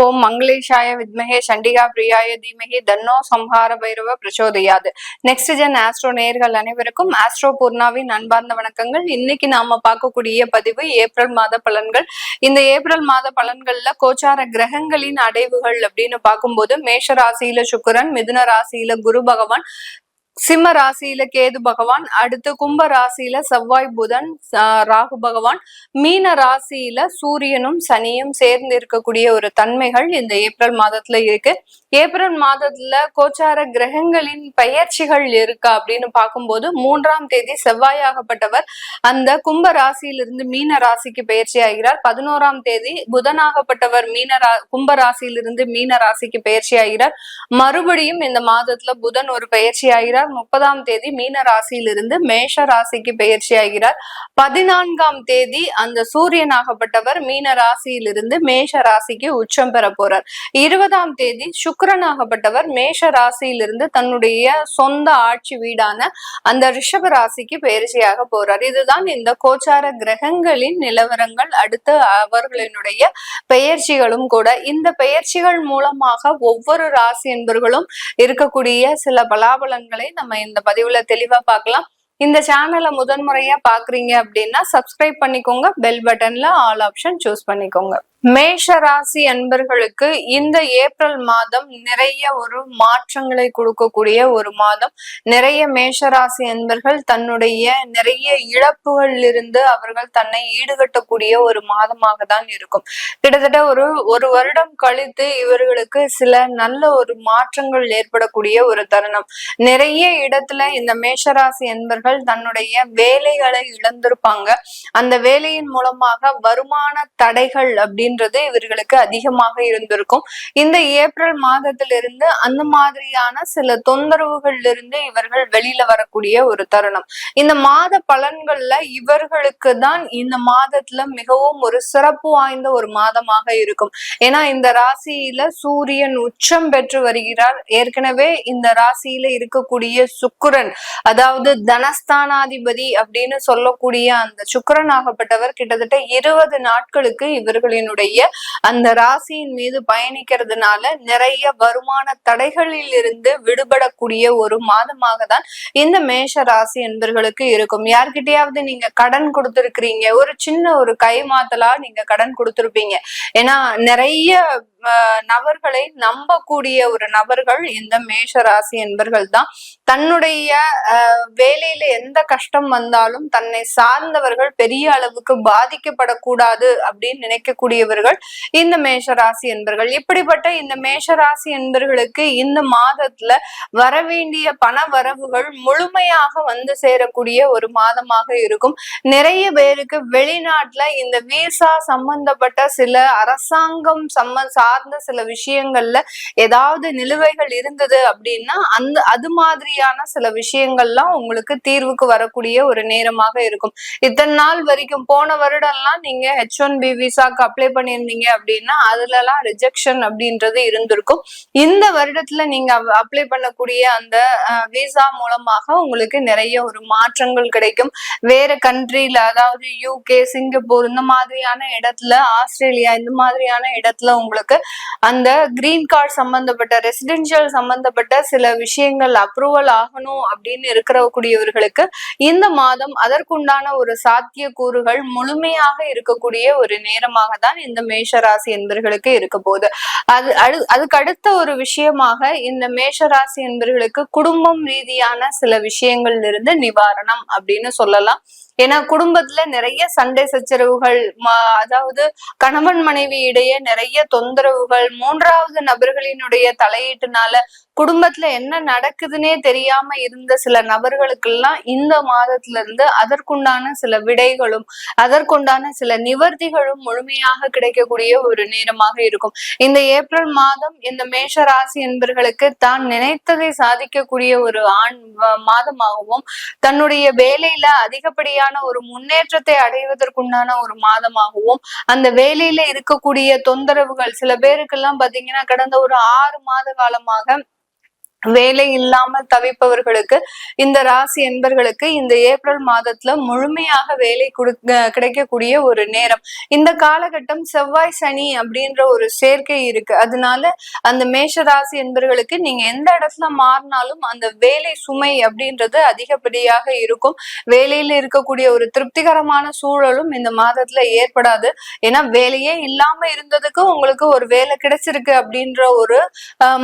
ஓம் மங்களேஷாய வித்மகே சண்டிகா பிரியாய தீமகி தன்னோ சம்ஹார பைரவ பிரச்சோதயாது. நெக்ஸ்ட் ஜென் ஆஸ்ட்ரோ நேயர்கள் அனைவருக்கும் ஆஸ்ட்ரோ பூர்ணாவின் அன்பார்ந்த வணக்கங்கள். இன்னைக்கு நாம பார்க்கக்கூடிய பதிவு ஏப்ரல் மாத பலன்கள். இந்த ஏப்ரல் மாத பலன்கள்ல கோச்சார கிரகங்களின் அடைவுகள் அப்படின்னு பார்க்கும்போது மேஷ ராசியில சுக்கிரன், மிதுன ராசியில குரு பகவான், சிம்ம ராசியில கேது பகவான், அடுத்து கும்ப ராசியில செவ்வாய் புதன் ராகு பகவான், மீன ராசியில சூரியனும் சனியும் சேர்ந்து இருக்கக்கூடிய ஒரு தன்மைகள் இந்த ஏப்ரல் மாதத்துல இருக்கு. ஏப்ரல் மாதத்துல கோச்சார கிரகங்களின் பெயர்ச்சிகள் இருக்கா அப்படின்னு பார்க்கும்போது 3ஆம் தேதி செவ்வாயாகப்பட்டவர் அந்த கும்ப ராசியிலிருந்து மீன ராசிக்கு பயிற்சி ஆகிறார். 11ஆம் தேதி புதனாகப்பட்டவர் கும்ப ராசியிலிருந்து மீன ராசிக்கு பயிற்சி ஆகிறார். மறுபடியும் இந்த மாதத்துல புதன் ஒரு பயிற்சி ஆகிறார். 30ஆம் தேதி மீன ராசியிலிருந்து மேஷ ராசிக்கு பயிற்சி ஆகிறார். 14ஆம் தேதி அந்த சூரியனாகப்பட்டவர் மீன ராசியிலிருந்து மேஷ ராசிக்கு உச்சம் பெற போறார். 20ஆம் தேதி சுக்கிரனாகப்பட்டவர் மேஷ ராசியிலிருந்து தன்னுடைய சொந்த ஆட்சி வீடான அந்த ரிஷப ராசிக்கு பயிற்சியாக போறார். இதுதான் இந்த கோச்சார கிரகங்களின் நிலவரங்கள். அடுத்து அவர்களினுடைய பெயர்ச்சிகளும் கூட. இந்த பெயர்ச்சிகள் மூலமாக ஒவ்வொரு ராசி என்பர்களும் இருக்கக்கூடிய சில பலாபலன்களை நம்ம இந்த பதிவுல தெளிவா பார்க்கலாம். இந்த சேனலை முதன்முறையா பாக்குறீங்க அப்படின்னா சப்ஸ்கிரைப் பண்ணிக்கோங்க, பெல் பட்டன்ல ஆல் ஆப்ஷன் சூஸ் பண்ணிக்கோங்க. மேஷ ராசி அன்பர்களுக்கு இந்த ஏப்ரல் மாதம் நிறைய ஒரு மாற்றங்களை கொடுக்கக்கூடிய ஒரு மாதம். நிறைய மேஷராசி அன்பர்கள் தன்னுடைய நிறைய இழப்புகள் இருந்து அவர்கள் தன்னை ஈடுகட்டக்கூடிய ஒரு மாதமாக தான் இருக்கும். கிட்டத்தட்ட ஒரு வருடம் கழித்து இவர்களுக்கு சில நல்ல ஒரு மாற்றங்கள் ஏற்படக்கூடிய ஒரு தருணம். நிறைய இடத்துல இந்த மேஷராசி அன்பர்கள் தன்னுடைய வேலைகளை இழந்திருப்பாங்க. அந்த வேலையின் மூலமாக வருமான தடைகள் அப்படின்னு இவர்களுக்கு அதிகமாக இருந்திருக்கும். இந்த ஏப்ரல் மாதத்திலிருந்து அந்த மாதிரியான சில தொந்தரவுகள் இருந்து இவர்கள் வெளியில வரக்கூடிய ஒரு தருணம். இந்த மாத பலன்கள்ல இவர்களுக்கு தான் இந்த மாதத்துல மிகவும் ஒரு சிறப்பு வாய்ந்த ஒரு மாதமாக இருக்கும். ஏன்னா இந்த ராசியில சூரியன் உச்சம் பெற்று வருகிறார். ஏற்கனவே இந்த ராசியில இருக்கக்கூடிய சுக்கிரன், அதாவது தனஸ்தானாதிபதி அப்படின்னு சொல்லக்கூடிய அந்த சுக்கிரன் ஆகப்பட்டவர் கிட்டத்தட்ட 20 நாட்களுக்கு இவர்களினுடைய அந்த ராசியின் மீது பயணிக்கிறதுனால நிறைய வருமான தடைகளில் இருந்து விடுபடக்கூடிய ஒரு மாதமாக தான் இந்த மேஷ ராசி என்பர்களுக்கு இருக்கும். யார்கிட்டயாவது நீங்க கடன் கொடுத்திருக்கிறீங்க, ஒரு சின்ன ஒரு கைமாத்தலா நீங்க கடன் கொடுத்திருப்பீங்க. ஏன்னா நிறைய நபர்களை நம்பக்கூடிய ஒரு நபர்கள் இந்த மேஷ ராசி என்பர்கள் தான். தன்னுடைய வேலையில எந்த கஷ்டம் வந்தாலும் தன்னை சார்ந்தவர்கள் பெரிய அளவுக்கு பாதிக்கப்படக்கூடாது அப்படின்னு நினைக்கக்கூடியவர்கள் இந்த மேஷ ராசி என்பர்கள். இப்படிப்பட்ட இந்த மேஷ ராசி என்பர்களுக்கு இந்த மாதத்துல வரவேண்டிய பண வரவுகள் முழுமையாக வந்து சேரக்கூடிய ஒரு மாதமாக இருக்கும். நிறைய பேருக்கு வெளிநாட்டுல இந்த விசா சம்பந்தப்பட்ட சில அரசாங்கம் சார்ந்த சில விஷயங்கள்ல ஏதாவது நிலுவைகள் இருந்தது அப்படின்னா அது மாதிரியான சில விஷயங்கள்லாம் உங்களுக்கு தீர்வுக்கு வரக்கூடிய ஒரு நேரமாக இருக்கும். இத்தனை நாள் வரைக்கும் போன வருடம்லாம் நீங்க H1B விசாக்கு அப்ளை பண்ணியிருந்தீங்க அப்படின்னா அதுல எல்லாம் ரிஜெக்ஷன் அப்படின்றது இருந்திருக்கும். இந்த வருடத்துல நீங்க அப்ளை பண்ணக்கூடிய அந்த விசா மூலமாக உங்களுக்கு நிறைய ஒரு மாற்றங்கள் கிடைக்கும். வேற கண்ட்ரில, அதாவது UK, சிங்கப்பூர் இந்த மாதிரியான இடத்துல, ஆஸ்திரேலியா இந்த மாதிரியான இடத்துல உங்களுக்கு அந்த கிரீன் கார்டு சம்பந்தப்பட்ட ரெசிடென்சியல் சம்பந்தப்பட்ட சில விஷயங்கள் அப்ரூவல் ஆகணும் அப்படின்னு இருக்கக்கூடியவர்களுக்கு இந்த மாதம் அதற்குண்டான ஒரு சாத்திய கூறுகள் முழுமையாக இருக்கக்கூடிய ஒரு நேரமாக தான் இந்த மேஷராசி என்பர்களுக்கு இருக்க போகுது. அதுக்கு அடுத்த ஒரு விஷயமாக இந்த மேஷராசி என்பர்களுக்கு குடும்பம் ரீதியான சில விஷயங்கள்ல இருந்து நிவாரணம் அப்படின்னு சொல்லலாம். ஏன்னா குடும்பத்துல நிறைய சண்டை சச்சரவுகள், அதாவது கணவன் மனைவி இடையே நிறைய தொந்தரவுகள், 3வது நபர்களினுடைய தலையீட்டுனால குடும்பத்துல என்ன நடக்குதுன்னே தெரியாம இருந்த சில நபர்களுக்கெல்லாம் இந்த மாதத்துல இருந்து அதற்குண்டான சில விடைகளும் அதற்குண்டான சில நிவர்த்திகளும் முழுமையாக கிடைக்கக்கூடிய ஒரு நேரமாக இருக்கும். இந்த ஏப்ரல் மாதம் இந்த மேஷ ராசி என்பர்களுக்கு தான் நினைத்ததை சாதிக்கக்கூடிய ஒரு மாதமாகவும் தன்னுடைய வேலையில அதிகப்படியான ஒரு முன்னேற்றத்தை அடைவதற்குண்டான ஒரு மாதமாகவும், அந்த வேலையில இருக்கக்கூடிய தொந்தரவுகள் சில பேருக்கெல்லாம் பாத்தீங்கன்னா கடந்த ஒரு 6 மாத காலமாக வேலை இல்லாமல் தவிப்பவர்களுக்கு, இந்த ராசி என்பர்களுக்கு இந்த ஏப்ரல் மாதத்துல முழுமையாக வேலை கிடைக்கக்கூடிய ஒரு நேரம். இந்த காலகட்டம் செவ்வாய் சனி அப்படின்ற ஒரு சேர்க்கை இருக்கு. அதனால அந்த மேஷ ராசி என்பர்களுக்கு நீங்க எந்த இடத்துல மாறினாலும் அந்த வேலை சுமை அப்படின்றது அதிகப்படியாக இருக்கும். வேலையில இருக்கக்கூடிய ஒரு திருப்திகரமான சூழலும் இந்த மாதத்துல ஏற்படாது. ஏன்னா வேலையே இல்லாம இருந்ததுக்கு உங்களுக்கு ஒரு வேலை கிடைச்சிருக்கு அப்படின்ற ஒரு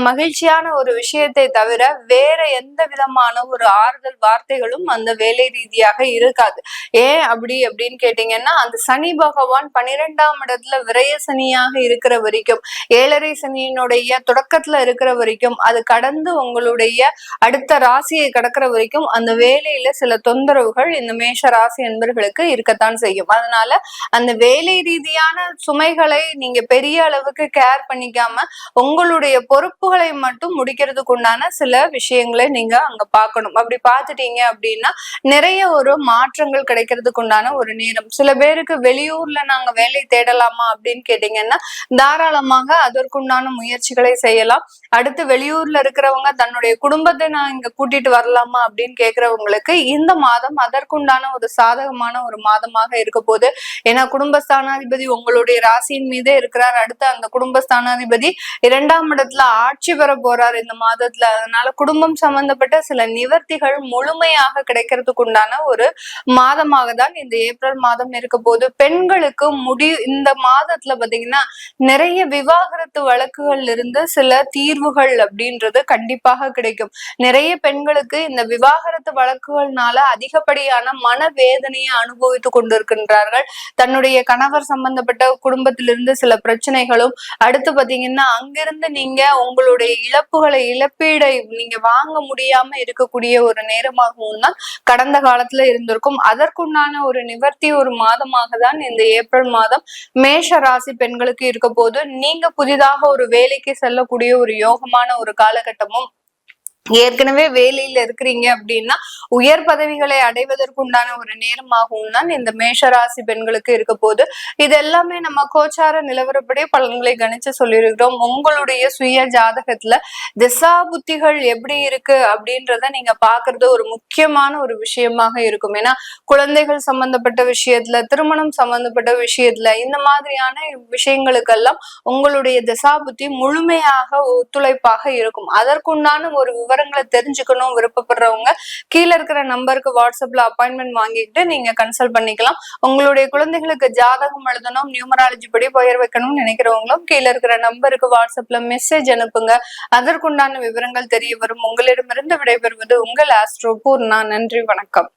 மகிழ்ச்சியான ஒரு விஷயத்தை தவிர வேற எந்த விதமான ஒரு ஆறுதல் வார்த்தைகளும் அந்த வேலை ரீதியாக இருக்காது. ஏன் அப்படின்னு கேட்டீங்கன்னா, அந்த சனி பகவான் 12ஆம் இடத்துல விரய சனியாக இருக்கிற வரைக்கும், 7.5 சனியினுடைய தொடக்கத்துல இருக்கிற வரைக்கும், அது கடந்து உங்களுடைய அடுத்த ராசியை கடக்கிற வரைக்கும் அந்த வேலையில சில தொந்தரவுகள் இந்த மேஷ ராசி என்பர்களுக்கு இருக்கத்தான் செய்யும். அதனால அந்த வேலை ரீதியான சுமைகளை நீங்க பெரிய அளவுக்கு கேர் பண்ணிக்காம உங்களுடைய பொறுப்புகளை மட்டும் முடிக்கிறதுக்கு உண்டான சில விஷயங்களை நீங்க அங்க பார்க்கணும். அப்படி பார்த்துட்டீங்க அப்படின்னா நிறைய ஒரு மாற்றங்கள் கிடைக்கிறதுக்கு உண்டான ஒரு நேரம். சில பேருக்கு வெளியூர்ல நாங்க வேலை தேடலாமா அப்படின்னு கேட்டீங்கன்னா தாராளமாக அதற்குண்டான முயற்சிகளை செய்யலாம். அடுத்து வெளியூர்ல இருக்கிறவங்க தன்னுடைய குடும்பத்தை நான் இங்க கூட்டிட்டு வரலாமா அப்படின்னு கேட்கிறவங்களுக்கு இந்த மாதம் அதற்குண்டான ஒரு சாதகமான ஒரு மாதமாக இருக்க போது. ஏன்னா குடும்பஸ்தானாதிபதி உங்களுடைய ராசியின் மீதே இருக்கிறார். அடுத்து அந்த குடும்பஸ்தானாதிபதி 2ஆம் இடத்துல ஆட்சி பெற போறாரு இந்த மாதத்துல. அதனால குடும்பம் சம்பந்தப்பட்ட சில நிவர்த்திகள் முழுமையாக கிடைக்கிறதுக்கு உண்டான ஒரு மாதமாக தான் இந்த ஏப்ரல் மாதம் இருக்க போது. பெண்களுக்கு இந்த மாதத்துல பாத்தீங்கன்னா நிறைய விவாகரத்து வழக்குகள்ல இருந்து சில தீர்வுகள் அப்படின்றது கண்டிப்பாக கிடைக்கும். நிறைய பெண்களுக்கு இந்த விவாகரத்து வழக்குகள்னால அதிகப்படியான மனவேதனையை அனுபவித்துக் கொண்டிருக்கின்றார்கள். தன்னுடைய கணவர் சம்பந்தப்பட்ட குடும்பத்திலிருந்து சில பிரச்சனைகளும், அடுத்து பாத்தீங்கன்னா அங்கிருந்து நீங்க உங்களுடைய இழப்பீடை நீங்க வாங்க முடியாம இருக்கக்கூடிய ஒரு நேரமாகவும் தான் கடந்த காலத்துல இருந்திருக்கும். அதற்குண்டான ஒரு நிவர்த்தி ஒரு மாதமாக தான் இந்த ஏப்ரல் மாதம் மேஷ ராசி பெண்களுக்கு இருக்க போது. நீங்க புதிதாக ஒரு வேலைக்கு செல்லக்கூடிய ஒரு யோகமான ஒரு காலகட்டமும், ஏற்கனவே வேலையில இருக்கிறீங்க அப்படின்னா உயர் பதவிகளை அடைவதற்குண்டான ஒரு நேரமாகவும் தான் இந்த மேஷராசி பெண்களுக்கு இருக்க போது. இது எல்லாமே நம்ம கோச்சார நிலவரப்படி பலன்களை கணிச்சு சொல்லியிருக்கிறோம். உங்களுடைய சுய ஜாதகத்துல திசா புத்திகள் எப்படி இருக்கு அப்படின்றத நீங்க பாக்குறது ஒரு முக்கியமான ஒரு விஷயமாக இருக்கும். ஏன்னா குழந்தைகள் சம்பந்தப்பட்ட விஷயத்துல, திருமணம் சம்பந்தப்பட்ட விஷயத்துல, இந்த மாதிரியான விஷயங்களுக்கெல்லாம் உங்களுடைய திசா புத்தி முழுமையாக ஒத்துழைப்பாக இருக்கும். அதற்குண்டான ஒரு விவரங்களை தெரிஞ்சுக்கணும் விருப்பப்படுறவங்க கீழே இருக்கிற நம்பருக்கு வாட்ஸ்அப்ல அப்பாயின்மெண்ட் வாங்கிட்டு நீங்க கன்சல்ட் பண்ணிக்கலாம். உங்களுடைய குழந்தைகளுக்கு ஜாதகம் எழுதணும், நியூமராலஜி படி பெயர் வைக்கணும்னு நினைக்கிறவங்களும் கீழே இருக்கிற நம்பருக்கு வாட்ஸ்அப்ல மெசேஜ் அனுப்புங்க. அதற்குண்டான விவரங்கள் தெரிய வரும். உங்களிடமிருந்து விடைபெறுவது உங்கள் ஆஸ்ட்ரோ பூர்ணா. நன்றி, வணக்கம்.